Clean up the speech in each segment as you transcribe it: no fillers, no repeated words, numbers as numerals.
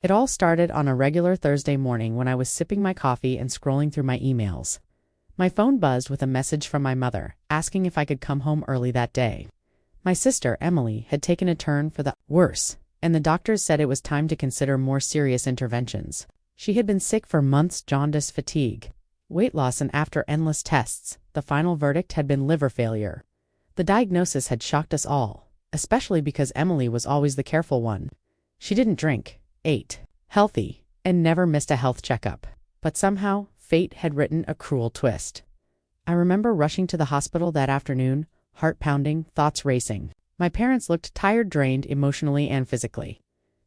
It all started on a regular Thursday morning when I was sipping my coffee and scrolling through my emails. My phone buzzed with a message from my mother, asking if I could come home early that day. My sister, Emily, had taken a turn for the worse, and the doctors said it was time to consider more serious interventions. She had been sick for months, jaundice, fatigue, weight loss, and after endless tests, the final verdict had been liver failure. The diagnosis had shocked us all, especially because Emily was always the careful one. She didn't drink, ate healthy, and never missed a health checkup. But somehow, fate had written a cruel twist. I remember rushing to the hospital that afternoon, heart pounding, thoughts racing. My parents looked tired, drained emotionally and physically.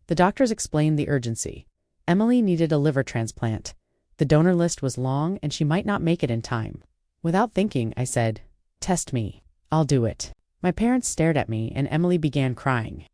The doctors explained the urgency. Emily needed a liver transplant. The donor list was long and she might not make it in time. Without thinking, I said, "Test me. I'll do it." My parents stared at me and Emily began crying.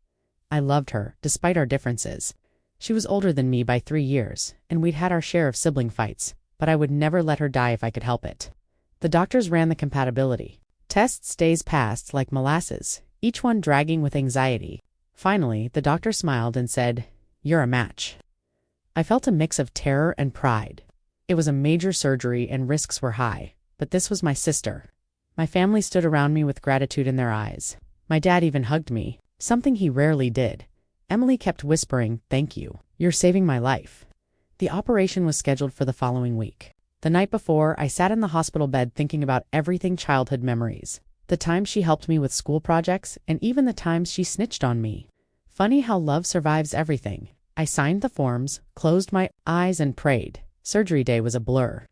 I loved her, despite our differences. She was older than me by 3 years, and we'd had our share of sibling fights, but I would never let her die if I could help it. The doctors ran the compatibility tests. Days passed like molasses, each one dragging with anxiety. Finally, the doctor smiled and said, "You're a match." I felt a mix of terror and pride. It was a major surgery and risks were high, but this was my sister. My family stood around me with gratitude in their eyes. My dad even hugged me, something he rarely did. Emily kept whispering, "Thank you. You're saving my life." The operation was scheduled for the following week. The night before, I sat in the hospital bed thinking about everything, childhood memories. The times she helped me with school projects, and even the times she snitched on me. Funny how love survives everything. I signed the forms, closed my eyes and prayed. Surgery day was a blur.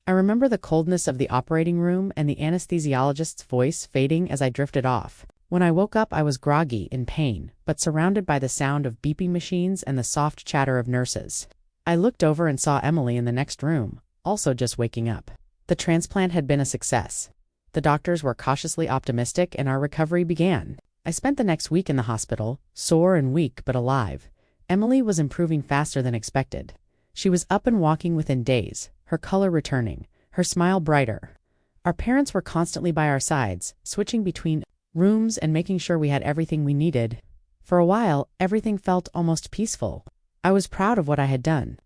I remember the coldness of the operating room and the anesthesiologist's voice fading as I drifted off. When I woke up, I was groggy, in pain, but surrounded by the sound of beeping machines and the soft chatter of nurses. I looked over and saw Emily in the next room, also just waking up. The transplant had been a success. The doctors were cautiously optimistic and our recovery began. I spent the next week in the hospital, sore and weak but alive. Emily was improving faster than expected. She was up and walking within days, her color returning, her smile brighter. Our parents were constantly by our sides, switching between rooms and making sure we had everything we needed. For a while, everything felt almost peaceful. I was proud of what I had done.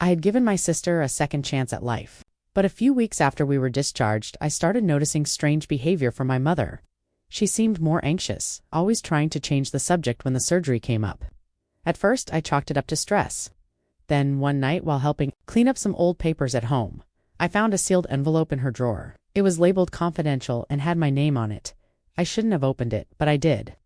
I had given my sister a second chance at life. But a few weeks after we were discharged, I started noticing strange behavior from my mother. She seemed more anxious, always trying to change the subject when the surgery came up. At first, I chalked it up to stress. Then, one night, while helping clean up some old papers at home, I found a sealed envelope in her drawer. It was labeled confidential and had my name on it. I shouldn't have opened it, but I did.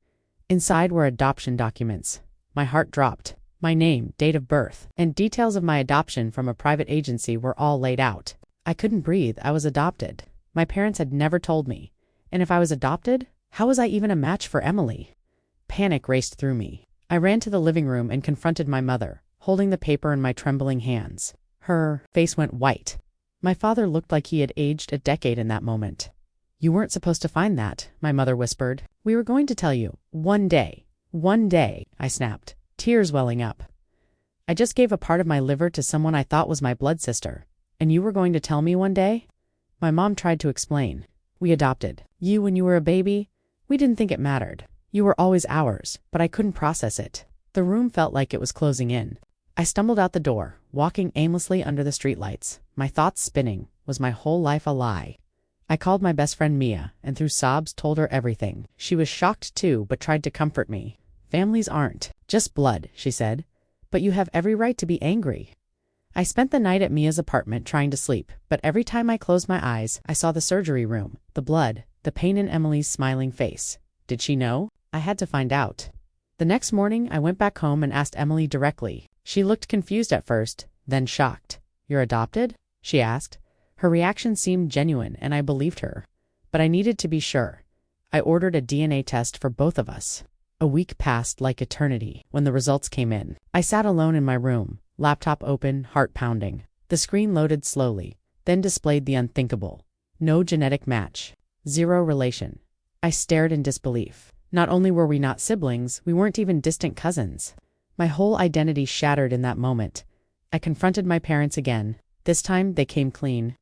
Inside were adoption documents. My heart dropped. My name, date of birth, and details of my adoption from a private agency were all laid out. I couldn't breathe. I was adopted. My parents had never told me. And if I was adopted, how was I even a match for Emily? Panic raced through me. I ran to the living room and confronted my mother, holding the paper in my trembling hands. Her face went white. My father looked like he had aged a decade in that moment. "You weren't supposed to find that," my mother whispered. "We were going to tell you. One day." "One day," I snapped, tears welling up. "I just gave a part of my liver to someone I thought was my blood sister. And you were going to tell me one day?" My mom tried to explain. "We adopted you when you were a baby. We didn't think it mattered. You were always ours, but I couldn't process it." The room felt like it was closing in. I stumbled out the door, walking aimlessly under the streetlights, my thoughts spinning. Was my whole life a lie? I called my best friend Mia, and through sobs told her everything. She was shocked too, but tried to comfort me. "Families aren't just blood," she said. "But you have every right to be angry." I spent the night at Mia's apartment trying to sleep, but every time I closed my eyes, I saw the surgery room, the blood, the pain in Emily's smiling face. Did she know? I had to find out. The next morning, I went back home and asked Emily directly. She looked confused at first, then shocked. "You're adopted?" she asked. Her reaction seemed genuine, and I believed her. But I needed to be sure. I ordered a DNA test for both of us. A week passed like eternity when the results came in. I sat alone in my room, laptop open, heart pounding. The screen loaded slowly, then displayed the unthinkable. No genetic match. Zero relation. I stared in disbelief. Not only were we not siblings, we weren't even distant cousins. My whole identity shattered in that moment. I confronted my parents again. This time, they came clean.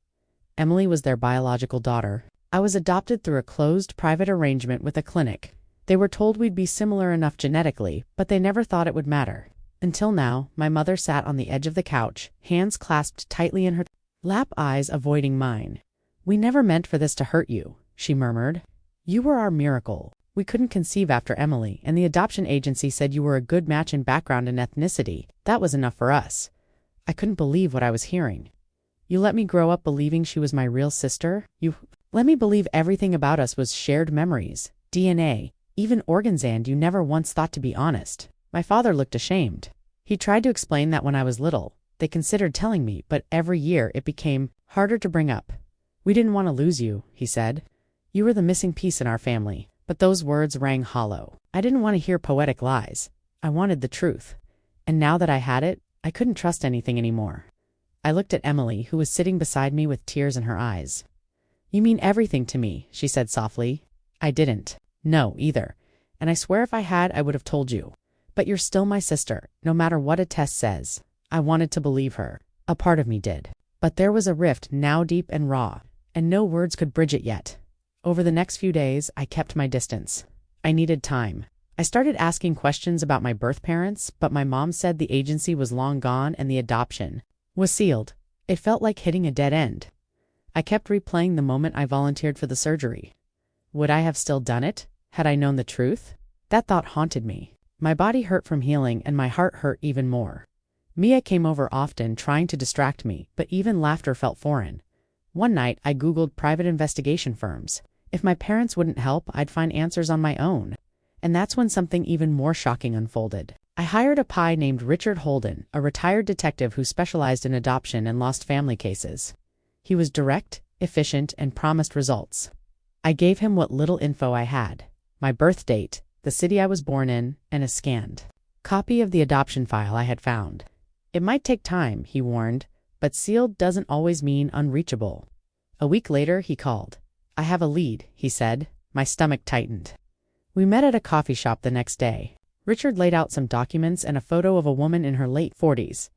Emily was their biological daughter. I was adopted through a closed, private arrangement with a clinic. They were told we'd be similar enough genetically, but they never thought it would matter. Until now, my mother sat on the edge of the couch, hands clasped tightly in her lap, eyes avoiding mine. "We never meant for this to hurt you," she murmured. "You were our miracle. We couldn't conceive after Emily, and the adoption agency said you were a good match in background and ethnicity. That was enough for us." I couldn't believe what I was hearing. "You let me grow up believing she was my real sister? You let me believe everything about us was shared memories, DNA, even organs, and you never once thought to be honest." My father looked ashamed. He tried to explain that when I was little, they considered telling me, but every year it became harder to bring up. "We didn't want to lose you," he said. "You were the missing piece in our family." But those words rang hollow. I didn't want to hear poetic lies. I wanted the truth. And now that I had it, I couldn't trust anything anymore. I looked at Emily, who was sitting beside me with tears in her eyes. "You mean everything to me," she said softly. I didn't. No, either. And I swear if I had, I would have told you. But you're still my sister, no matter what a test says. I wanted to believe her. A part of me did. But there was a rift now deep and raw, and no words could bridge it yet. Over the next few days, I kept my distance. I needed time. I started asking questions about my birth parents, but my mom said the agency was long gone and the adoption was sealed. It felt like hitting a dead end. I kept replaying the moment I volunteered for the surgery. Would I have still done it, had I known the truth? That thought haunted me. My body hurt from healing and my heart hurt even more. Mia came over often, trying to distract me, but even laughter felt foreign. One night, I Googled private investigation firms. If my parents wouldn't help, I'd find answers on my own. And that's when something even more shocking unfolded. I hired a PI named Richard Holden, a retired detective who specialized in adoption and lost family cases. He was direct, efficient, and promised results. I gave him what little info I had: my birth date, the city I was born in, and a scanned copy of the adoption file I had found. "It might take time," he warned, "but sealed doesn't always mean unreachable." A week later, he called. "I have a lead," he said. My stomach tightened. We met at a coffee shop the next day. Richard laid out some documents and a photo of a woman in her late 40s.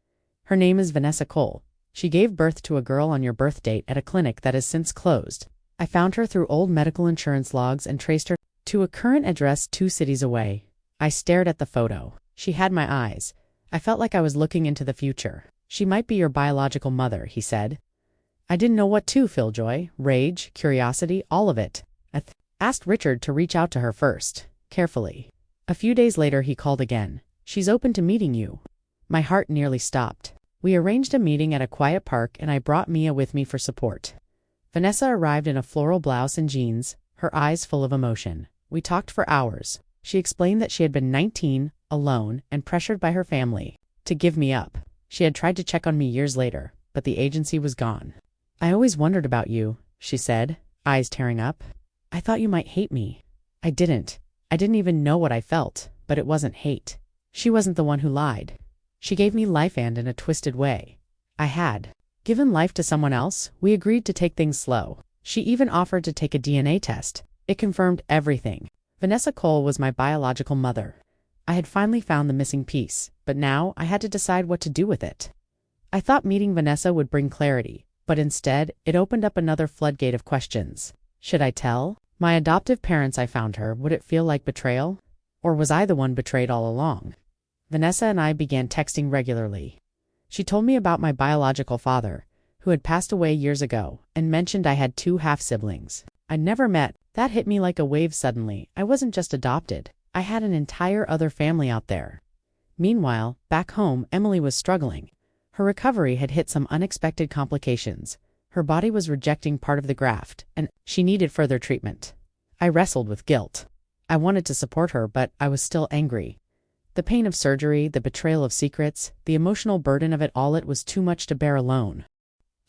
"Her name is Vanessa Cole. She gave birth to a girl on your birth date at a clinic that has since closed. I found her through old medical insurance logs and traced her to a current address 2 cities away." I stared at the photo. She had my eyes. I felt like I was looking into the future. "She might be your biological mother," he said. I didn't know what to feel: joy, rage, curiosity, all of it. I asked Richard to reach out to her first, carefully. A few days later, he called again. "She's open to meeting you." My heart nearly stopped. We arranged a meeting at a quiet park, and I brought Mia with me for support. Vanessa arrived in a floral blouse and jeans, her eyes full of emotion. We talked for hours. She explained that she had been 19, alone, and pressured by her family to give me up. She had tried to check on me years later, but the agency was gone. "I always wondered about you," she said, eyes tearing up. "I thought you might hate me." I didn't. I didn't even know what I felt, but it wasn't hate. She wasn't the one who lied. She gave me life, and in a twisted way. I had given life to someone else. We agreed to take things slow. She even offered to take a DNA test. It confirmed everything. Vanessa Cole was my biological mother. I had finally found the missing piece, but now I had to decide what to do with it. I thought meeting Vanessa would bring clarity, but instead, it opened up another floodgate of questions. Should I tell my adoptive parents I found her? Would it feel like betrayal? Or was I the one betrayed all along? Vanessa and I began texting regularly. She told me about my biological father, who had passed away years ago, and mentioned I had 2 half-siblings I'd never met. That hit me like a wave suddenly. I wasn't just adopted. I had an entire other family out there. Meanwhile, back home, Emily was struggling. Her recovery had hit some unexpected complications. Her body was rejecting part of the graft, and she needed further treatment. I wrestled with guilt. I wanted to support her, but I was still angry. The pain of surgery, the betrayal of secrets, the emotional burden of it all, it was too much to bear alone.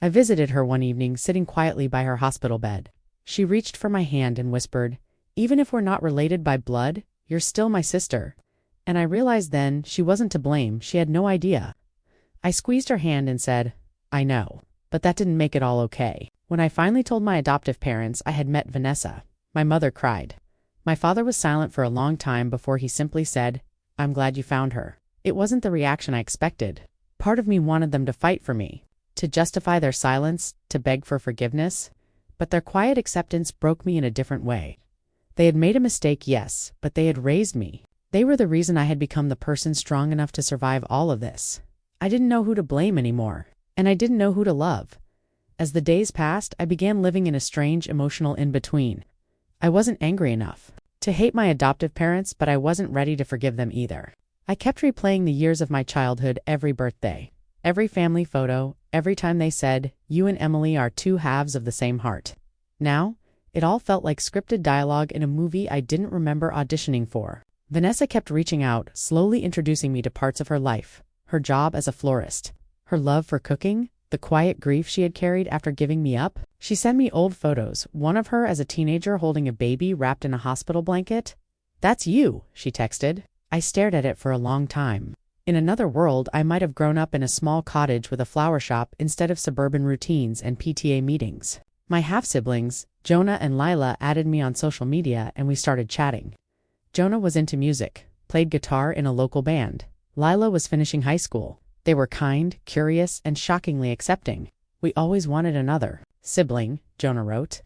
I visited her one evening, sitting quietly by her hospital bed. She reached for my hand and whispered, "Even if we're not related by blood, you're still my sister." And I realized then she wasn't to blame. She had no idea. I squeezed her hand and said, "I know." But that didn't make it all okay. When I finally told my adoptive parents I had met Vanessa, my mother cried. My father was silent for a long time before he simply said, "I'm glad you found her." It wasn't the reaction I expected. Part of me wanted them to fight for me, to justify their silence, to beg for forgiveness. But their quiet acceptance broke me in a different way. They had made a mistake, yes, but they had raised me. They were the reason I had become the person strong enough to survive all of this. I didn't know who to blame anymore, and I didn't know who to love. As the days passed, I began living in a strange emotional in-between. I wasn't angry enough to hate my adoptive parents, but I wasn't ready to forgive them either. I kept replaying the years of my childhood every birthday, every family photo, every time they said, "You and Emily are two halves of the same heart." Now, it all felt like scripted dialogue in a movie I didn't remember auditioning for. Vanessa kept reaching out, slowly introducing me to parts of her life, her job as a florist, her love for cooking, the quiet grief she had carried after giving me up. She sent me old photos, one of her as a teenager holding a baby wrapped in a hospital blanket. "That's you," she texted. I stared at it for a long time. In another world, I might have grown up in a small cottage with a flower shop instead of suburban routines and PTA meetings. My half-siblings, Jonah and Lila, added me on social media and we started chatting. Jonah was into music, played guitar in a local band. Lila was finishing high school. They were kind, curious, and shockingly accepting. "We always wanted another sibling," Jonah wrote.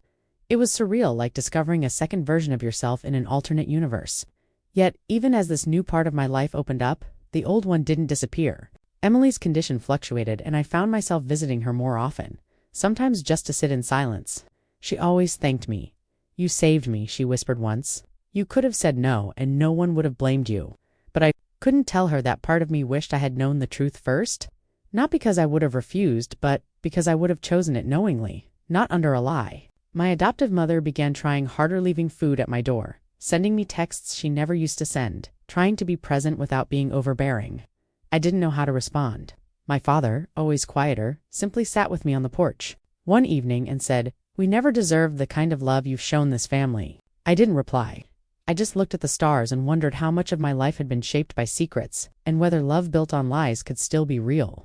It was surreal, like discovering a second version of yourself in an alternate universe. Yet, even as this new part of my life opened up, the old one didn't disappear. Emily's condition fluctuated, and I found myself visiting her more often, sometimes just to sit in silence. She always thanked me. "You saved me," she whispered once. "You could have said no, and no one would have blamed you." But I couldn't tell her that part of me wished I had known the truth first. Not because I would have refused, but because I would have chosen it knowingly, not under a lie. My adoptive mother began trying harder, leaving food at my door, sending me texts she never used to send, trying to be present without being overbearing. I didn't know how to respond. My father, always quieter, simply sat with me on the porch one evening and said, "We never deserved the kind of love you've shown this family." I didn't reply. I just looked at the stars and wondered how much of my life had been shaped by secrets, and whether love built on lies could still be real.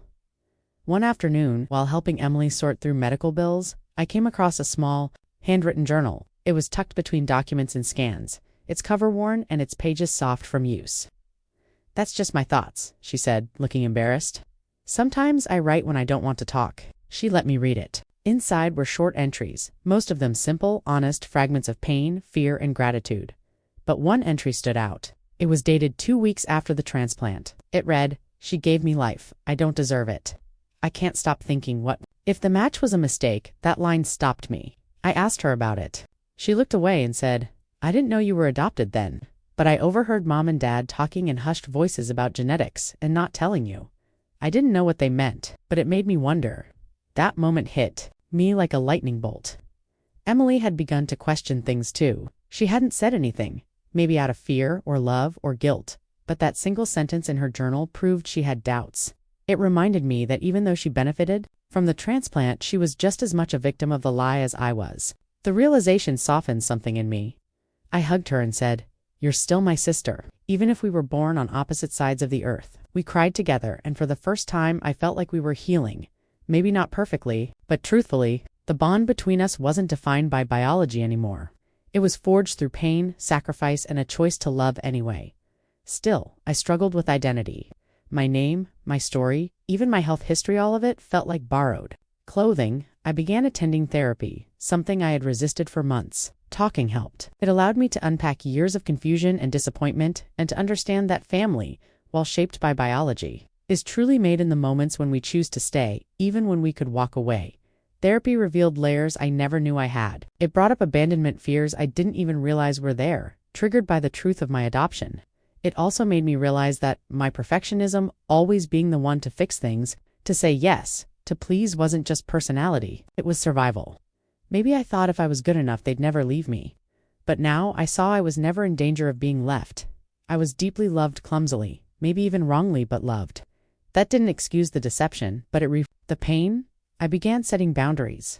One afternoon, while helping Emily sort through medical bills, I came across a small, handwritten journal. It was tucked between documents and scans, its cover worn and its pages soft from use. "That's just my thoughts," she said, looking embarrassed. "Sometimes I write when I don't want to talk." She let me read it. Inside were short entries, most of them simple, honest fragments of pain, fear, and gratitude. But one entry stood out. It was dated 2 weeks after the transplant. It read, "She gave me life. I don't deserve it." I can't stop thinking, what if the match was a mistake? That line stopped me. I asked her about it. She looked away and said, "I didn't know you were adopted then. But I overheard Mom and Dad talking in hushed voices about genetics and not telling you." I didn't know what they meant, but it made me wonder. That moment hit me like a lightning bolt. Emily had begun to question things too. She hadn't said anything, maybe out of fear or love or guilt, but that single sentence in her journal proved she had doubts. It reminded me that even though she benefited from the transplant, she was just as much a victim of the lie as I was. The realization softened something in me. I hugged her and said, "You're still my sister, even if we were born on opposite sides of the earth." We cried together, and for the first time I felt like we were healing. Maybe not perfectly, but truthfully, the bond between us wasn't defined by biology anymore. It was forged through pain, sacrifice, and a choice to love anyway. Still, I struggled with identity. My name, my story, even my health history, all of it felt like borrowed clothing. I began attending therapy, something I had resisted for months. Talking helped. It allowed me to unpack years of confusion and disappointment, and to understand that family, while shaped by biology, is truly made in the moments when we choose to stay, even when we could walk away. Therapy revealed layers I never knew I had. It brought up abandonment fears I didn't even realize were there, triggered by the truth of my adoption. It also made me realize that my perfectionism, always being the one to fix things, to say yes, to please, wasn't just personality, it was survival. Maybe I thought if I was good enough they'd never leave me. But now I saw I was never in danger of being left. I was deeply loved clumsily, maybe even wrongly, but loved. That didn't excuse the deception, but it the pain. I began setting boundaries.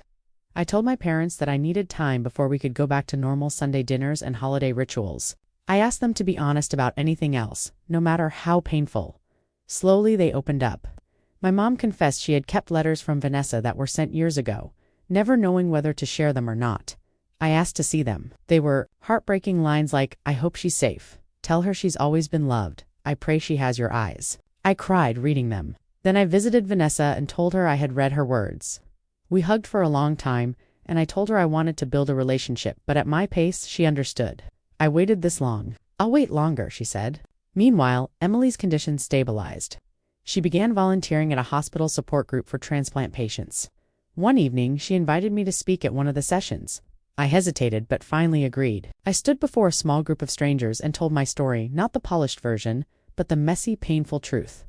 I told my parents that I needed time before we could go back to normal Sunday dinners and holiday rituals. I asked them to be honest about anything else, no matter how painful. Slowly they opened up. My mom confessed she had kept letters from Vanessa that were sent years ago, never knowing whether to share them or not. I asked to see them. They were heartbreaking lines like, "I hope she's safe. Tell her she's always been loved. I pray she has your eyes." I cried reading them. Then I visited Vanessa and told her I had read her words. We hugged for a long time, and I told her I wanted to build a relationship, but at my pace. She understood. "I waited this long. I'll wait longer," she said. Meanwhile, Emily's condition stabilized. She began volunteering at a hospital support group for transplant patients. One evening, she invited me to speak at one of the sessions. I hesitated but finally agreed. I stood before a small group of strangers and told my story, not the polished version, but the messy, painful truth.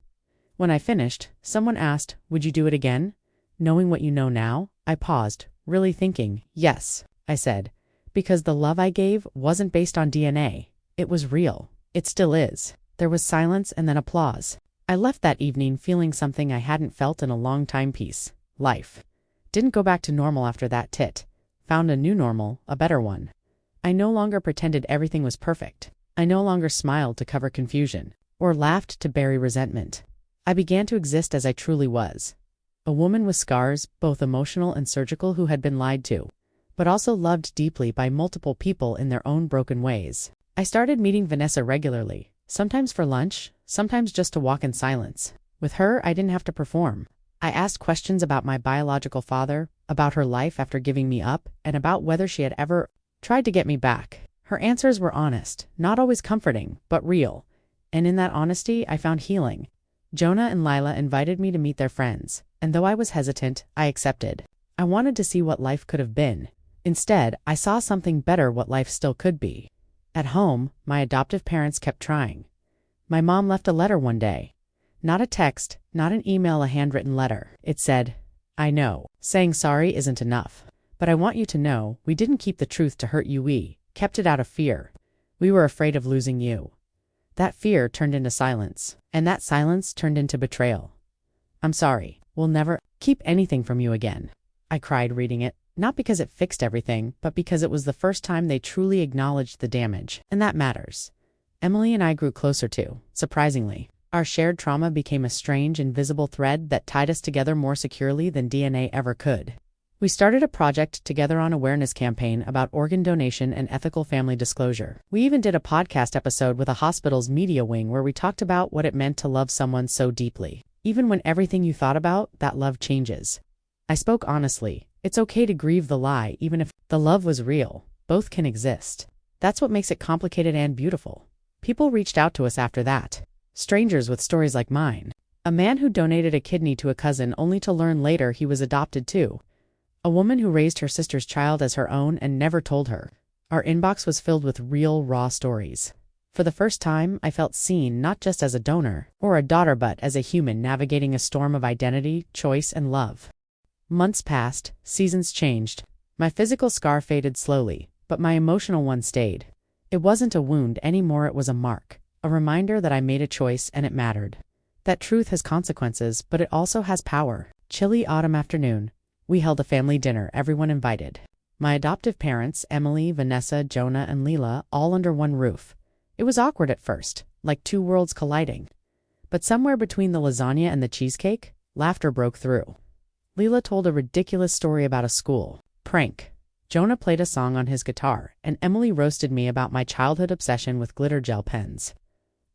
When I finished, someone asked, "Would you do it again?" Knowing what you know now, I paused, really thinking. "Yes," I said, because the love I gave wasn't based on DNA. It was real. It still is. There was silence and then applause. I left that evening feeling something I hadn't felt in a long time: peace. Life. Didn't go back to normal after that tit. Found a new normal, a better one. I no longer pretended everything was perfect. I no longer smiled to cover confusion, or laughed to bury resentment. I began to exist as I truly was. A woman with scars, both emotional and surgical, who had been lied to, but also loved deeply by multiple people in their own broken ways. I started meeting Vanessa regularly, sometimes for lunch, sometimes just to walk in silence. With her, I didn't have to perform. I asked questions about my biological father, about her life after giving me up, and about whether she had ever tried to get me back. Her answers were honest, not always comforting, but real. And in that honesty, I found healing. Jonah and Lila invited me to meet their friends, and though I was hesitant, I accepted. I wanted to see what life could have been. Instead, I saw something better: what life still could be. At home, my adoptive parents kept trying. My mom left a letter one day. Not a text, not an email, a handwritten letter. It said, "I know, saying sorry isn't enough, but I want you to know we didn't keep the truth to hurt you. We kept it out of fear. We were afraid of losing you." That fear turned into silence, and that silence turned into betrayal. "I'm sorry. We'll never keep anything from you again." I cried reading it, not because it fixed everything, but because it was the first time they truly acknowledged the damage, and that matters. Emily and I grew closer too, surprisingly. Our shared trauma became a strange, invisible thread that tied us together more securely than DNA ever could. We started a project together on awareness campaign about organ donation and ethical family disclosure. We even did a podcast episode with a hospital's media wing where we talked about what it meant to love someone so deeply. Even when everything you thought about that love changes. I spoke honestly. It's okay to grieve the lie, even if the love was real. Both can exist. That's what makes it complicated and beautiful. People reached out to us after that. Strangers with stories like mine. A man who donated a kidney to a cousin only to learn later he was adopted too. A woman who raised her sister's child as her own and never told her. Our inbox was filled with real, raw stories. For the first time, I felt seen not just as a donor or a daughter, but as a human navigating a storm of identity, choice, and love. Months passed, seasons changed. My physical scar faded slowly, but my emotional one stayed. It wasn't a wound anymore, it was a mark. A reminder that I made a choice and it mattered. That truth has consequences, but it also has power. Chilly autumn afternoon. We held a family dinner, everyone invited. My adoptive parents, Emily, Vanessa, Jonah, and Lila, all under one roof. It was awkward at first, like two worlds colliding. But somewhere between the lasagna and the cheesecake, laughter broke through. Lila told a ridiculous story about a school prank. Jonah played a song on his guitar, and Emily roasted me about my childhood obsession with glitter gel pens.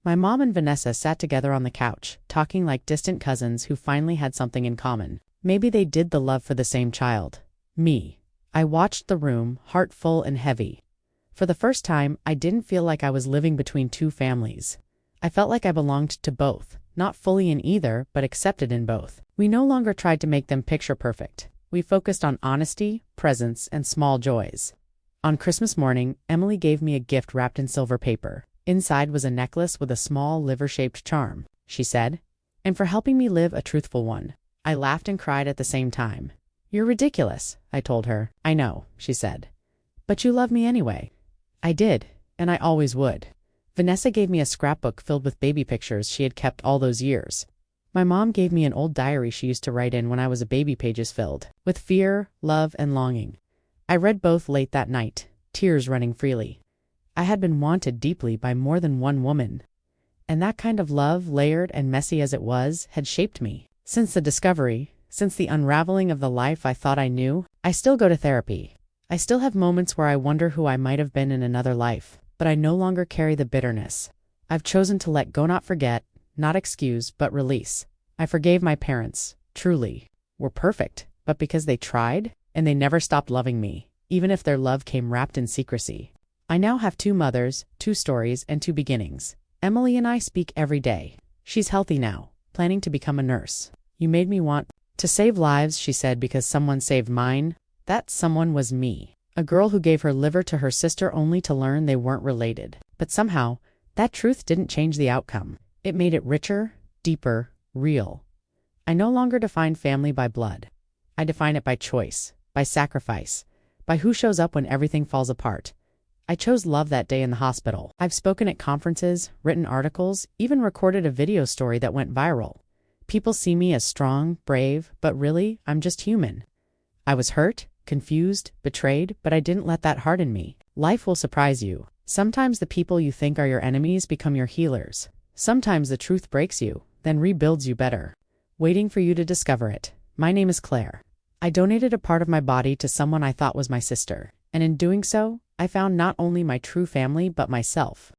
My mom and Vanessa sat together on the couch, talking like distant cousins who finally had something in common. Maybe they did the love for the same child. Me. I watched the room, heart full and heavy. For the first time, I didn't feel like I was living between two families. I felt like I belonged to both, not fully in either, but accepted in both. We no longer tried to make them picture perfect. We focused on honesty, presence, and small joys. On Christmas morning, Emily gave me a gift wrapped in silver paper. Inside was a necklace with a small liver-shaped charm, she said, and for helping me live a truthful one. I laughed and cried at the same time. "You're ridiculous," I told her. "I know," she said. "But you love me anyway." I did, and I always would. Vanessa gave me a scrapbook filled with baby pictures she had kept all those years. My mom gave me an old diary she used to write in when I was a baby, pages filled with fear, love, and longing. I read both late that night, tears running freely. I had been wanted deeply by more than one woman. And that kind of love, layered and messy as it was, had shaped me. Since the discovery, since the unraveling of the life I thought I knew, I still go to therapy. I still have moments where I wonder who I might have been in another life, but I no longer carry the bitterness. I've chosen to let go, not forget, not excuse, but release. I forgave my parents, truly. Were perfect, but because they tried, and they never stopped loving me, even if their love came wrapped in secrecy. I now have two mothers, two stories, and two beginnings. Emily and I speak every day. She's healthy now, planning to become a nurse. You made me want to save lives, she said, because someone saved mine. That someone was me. A girl who gave her liver to her sister only to learn they weren't related. But somehow, that truth didn't change the outcome. It made it richer, deeper, real. I no longer define family by blood. I define it by choice, by sacrifice, by who shows up when everything falls apart. I chose love that day in the hospital. I've spoken at conferences, written articles, even recorded a video story that went viral. People see me as strong, brave, but really, I'm just human. I was hurt, confused, betrayed, but I didn't let that harden me. Life will surprise you. Sometimes the people you think are your enemies become your healers. Sometimes the truth breaks you, then rebuilds you better, waiting for you to discover it. My name is Claire. I donated a part of my body to someone I thought was my sister, and in doing so, I found not only my true family but myself.